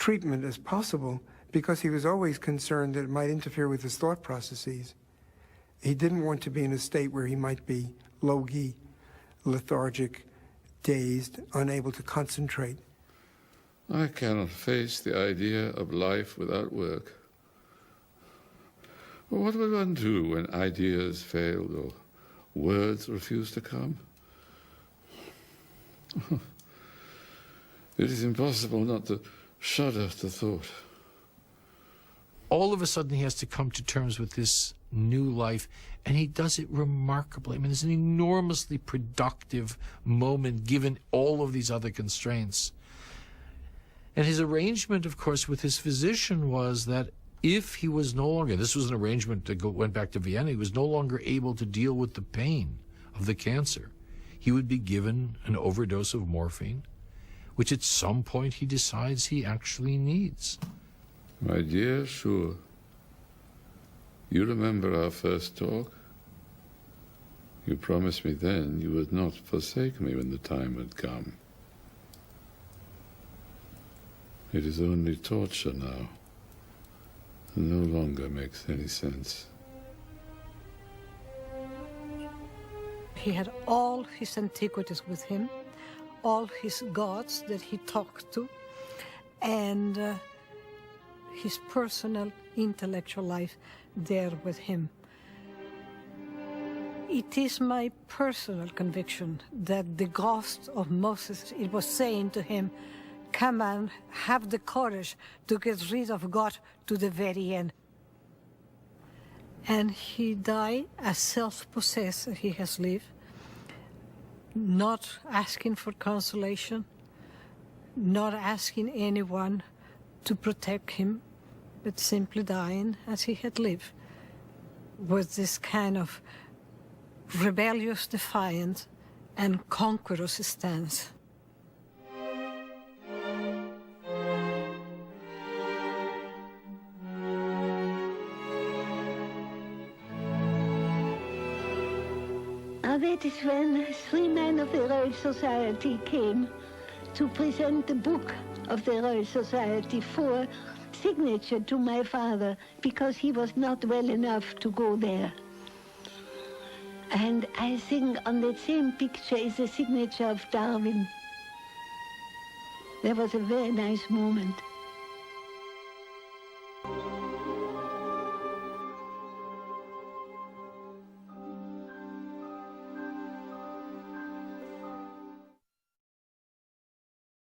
treatment as possible because he was always concerned that it might interfere with his thought processes. He didn't want to be in a state where he might be logy, lethargic, dazed, unable to concentrate. I cannot face the idea of life without work. What would one do when ideas failed or words refused to come? It is impossible not to shudder at the thought. All of a sudden, he has to come to terms with this new life, and he does it remarkably. I mean, it's an enormously productive moment given all of these other constraints. And his arrangement, of course, with his physician was that if he was no longer, this was an arrangement that went back to Vienna, he was no longer able to deal with the pain of the cancer, he would be given an overdose of morphine, which at some point he decides he actually needs. My dear Sure, you remember our first talk? You promised me then you would not forsake me when the time had come. It is only torture now. It no longer makes any sense. He had all his antiquities with him, all his gods that he talked to, and his personal intellectual life there with him. It is my personal conviction that the ghost of Moses, it was saying to him, come on, have the courage to get rid of God to the very end. And he died as self-possessed he has lived, not asking for consolation, not asking anyone to protect him, but simply dying as he had lived, with this kind of rebellious, defiant, and conqueror's stance. That is when 3 men of the Royal Society came to present the book of the Royal Society for signature to my father, because he was not well enough to go there. And I think on that same picture is the signature of Darwin. There was a very nice moment.